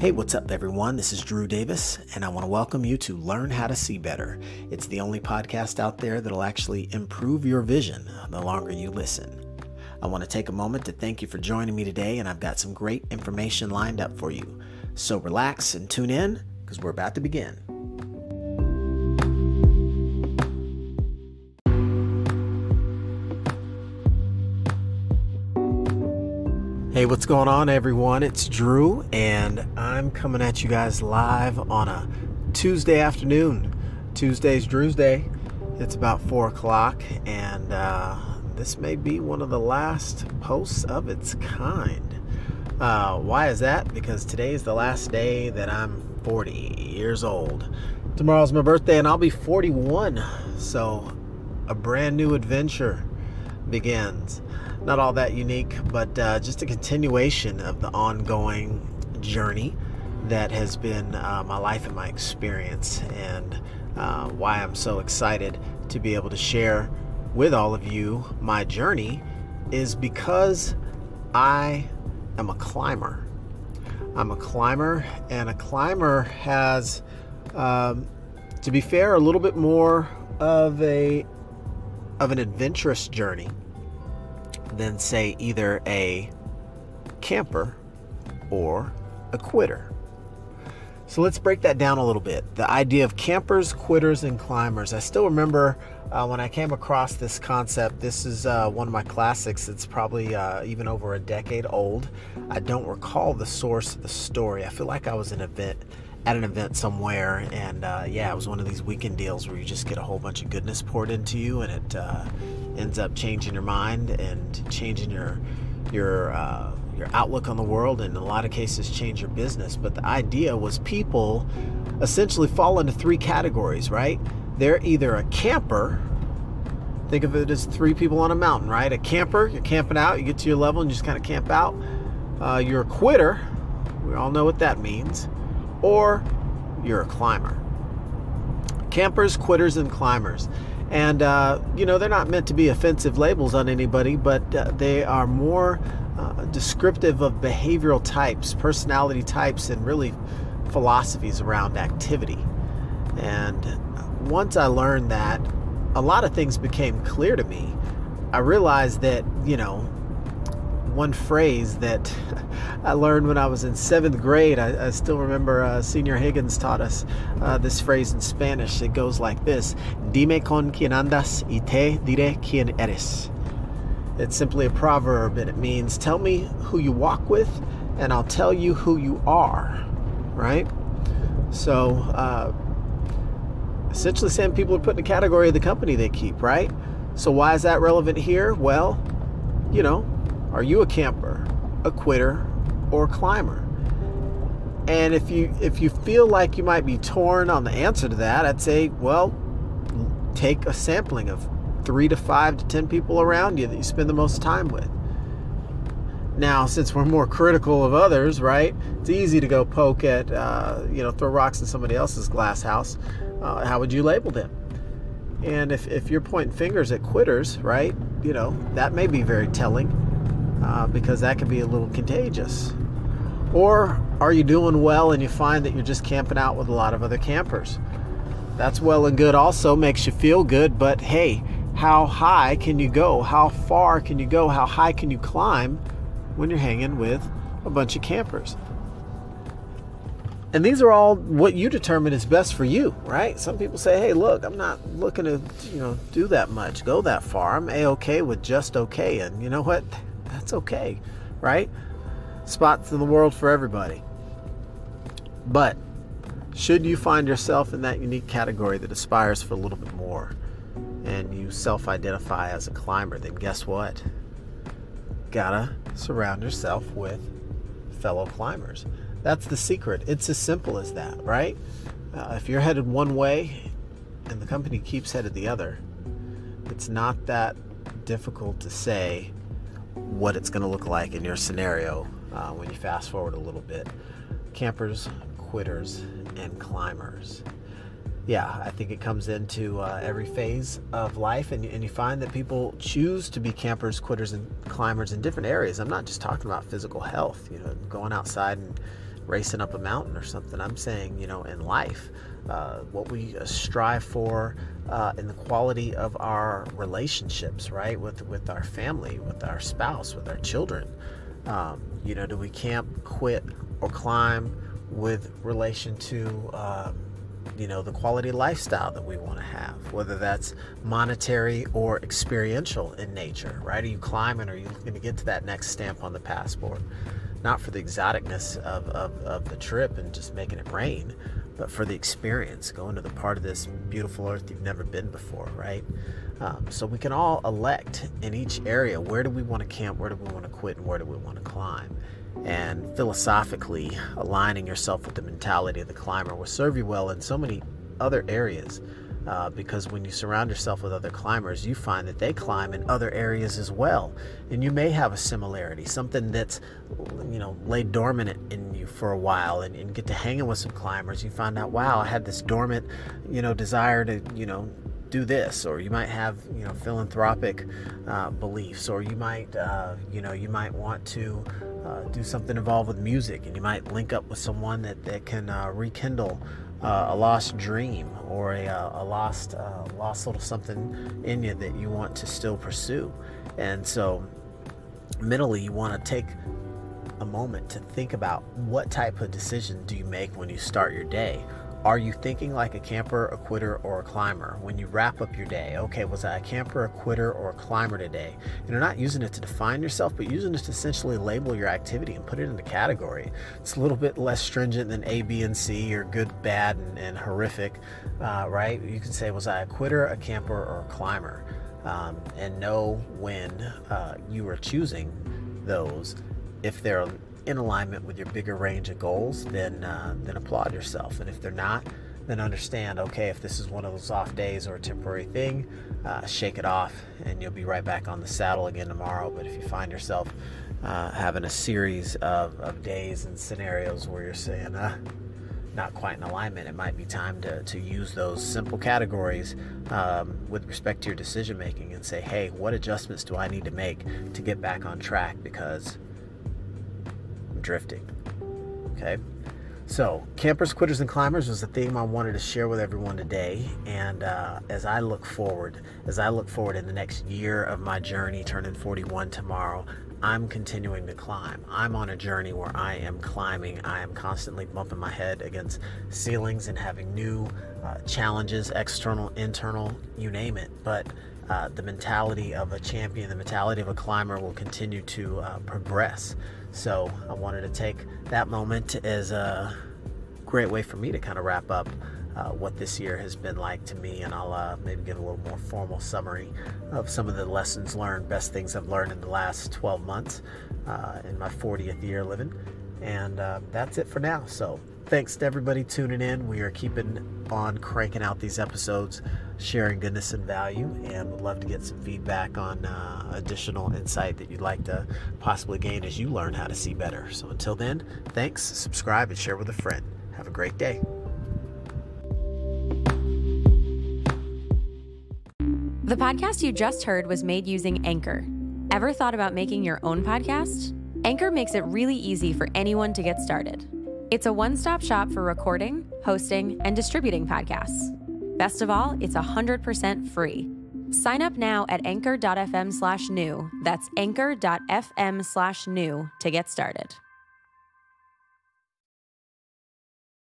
Hey, what's up, everyone? This is Drew Davis, and I want to welcome you to Learn How to See Better. It's the only podcast out there that'll actually improve your vision the longer you listen. I want to take a moment to thank you for joining me today, and I've got some great information lined up for you. So relax and tune in, because we're about to begin. Hey, what's going on, everyone? It's Drew, and I'm coming at you guys live on a Tuesday afternoon. Tuesday's Drew's Day. It's about 4 o'clock, and this may be one of the last posts of its kind. Why is that? Because today is the last day that I'm 40 years old. Tomorrow's my birthday, and I'll be 41. So a brand new adventure begins. Not all that unique, but just a continuation of the ongoing journey that has been my life and my experience, and why I'm so excited to be able to share with all of you my journey is because I am a climber. I'm a climber, and a climber has, to be fair, a little bit more of an adventurous journey than, say, either a camper or a quitter. So let's break that down a little bit. The idea of campers, quitters, and climbers. I still remember when I came across this concept. This is one of my classics. It's probably even over a decade old. I don't recall the source of the story. I feel like I was at an event somewhere, and it was one of these weekend deals where you just get a whole bunch of goodness poured into you, and it ends up changing your mind and changing your outlook on the world, and in a lot of cases change your business. But the idea was people essentially fall into three categories, right? They're either a camper. Think of it as three people on a mountain, right? A camper, you're camping out, you get to your level and you just kind of camp out. You're a quitter. We all know what that means. Or you're a climber. Campers, quitters, and climbers. And, they're not meant to be offensive labels on anybody, but they are more descriptive of behavioral types, personality types, and really philosophies around activity. And once I learned that, a lot of things became clear to me. I realized that, one phrase that I learned when I was in 7th grade, I still remember Senior Higgins taught us this phrase in Spanish. It goes like this: Dime con quien andas y te diré quien eres. It's simply a proverb, and it means tell me who you walk with and I'll tell you who you are, right? So essentially saying people are put in a category of the company they keep, right? So why is that relevant here? Well, are you a camper, a quitter, or a climber? And if you feel like you might be torn on the answer to that, I'd say, well, take a sampling of 3 to 5 to 10 people around you that you spend the most time with. Now, since we're more critical of others, right, it's easy to go poke at, throw rocks in somebody else's glass house. How would you label them? And if you're pointing fingers at quitters, right, that may be very telling. Because that can be a little contagious. Or are you doing well and you find that you're just camping out with a lot of other campers? That's well and good, also makes you feel good, but hey, how high can you go? How far can you go? How high can you climb when you're hanging with a bunch of campers? And these are all what you determine is best for you, right? Some people say, hey, look, I'm not looking to, do that much, go that far. I'm A-okay with just okay. And you know what? That's okay, right? Spots in the world for everybody. But should you find yourself in that unique category that aspires for a little bit more, and you self-identify as a climber, then guess what? Gotta surround yourself with fellow climbers. That's the secret. It's as simple as that, right? If you're headed one way and the company keeps headed the other, it's not that difficult to say what it's going to look like in your scenario when you fast forward a little bit. Campers, quitters, and climbers. Yeah, I think it comes into every phase of life, and you find that people choose to be campers, quitters, and climbers in different areas. I'm not just talking about physical health, going outside and racing up a mountain or something. I'm saying, in life, what we strive for in the quality of our relationships, right? With our family, with our spouse, with our children. Do we camp, quit, or climb with relation to, the quality lifestyle that we want to have, whether that's monetary or experiential in nature, right? Are you climbing, or are you going to get to that next stamp on the passport? Not for the exoticness of the trip and just making it rain, but for the experience, going to the part of this beautiful earth you've never been before, right? So we can all elect in each area, where do we want to camp, where do we want to quit, and where do we want to climb? And philosophically, aligning yourself with the mentality of the climber will serve you well in so many other areas, because when you surround yourself with other climbers, you find that they climb in other areas as well, and you may have a similarity, something that's laid dormant in you for a while, and get to hanging with some climbers. You find out, wow, I had this dormant desire to do this. Or you might have philanthropic beliefs, or you might you might want to do something involved with music, and you might link up with someone that can rekindle a lost dream, or a lost little something in you that you want to still pursue. And so mentally, you want to take a moment to think about, what type of decision do you make when you start your day? Are you thinking like a camper, a quitter, or a climber? When you wrap up your day, okay, was I a camper, a quitter, or a climber today? And you're not using it to define yourself, but using it to essentially label your activity and put it in a category. It's a little bit less stringent than A, B, and C, or good, bad, and horrific, right? You can say, was I a quitter, a camper, or a climber? And know when you are choosing those. If they're in alignment with your bigger range of goals, then applaud yourself. And if they're not, then understand, okay, if this is one of those off days or a temporary thing, shake it off, and you'll be right back on the saddle again tomorrow. But if you find yourself having a series of days and scenarios where you're saying not quite in alignment, it might be time to use those simple categories with respect to your decision making, and say, hey, what adjustments do I need to make to get back on track, because drifting. Okay, so campers, quitters, and climbers was the theme I wanted to share with everyone today. And as I look forward in the next year of my journey, turning 41 tomorrow, I'm continuing to climb. I'm on a journey where I am climbing. I am constantly bumping my head against ceilings and having new challenges, external, internal, you name it. But the mentality of a champion, the mentality of a climber will continue to progress. So I wanted to take that moment as a great way for me to kind of wrap up what this year has been like to me, and I'll maybe give a little more formal summary of some of the lessons learned, best things I've learned in the last 12 months in my 40th year living. And that's it for now. So thanks to everybody tuning in. We are keeping on cranking out these episodes, sharing goodness and value, and would love to get some feedback on additional insight that you'd like to possibly gain as you learn how to see better. So until then, thanks, subscribe, and share with a friend. Have a great day. The podcast you just heard was made using Anchor. Ever thought about making your own podcast? Anchor makes it really easy for anyone to get started. It's a one-stop shop for recording, hosting, and distributing podcasts. Best of all, it's 100% free. Sign up now at anchor.fm/new. That's anchor.fm/new to get started.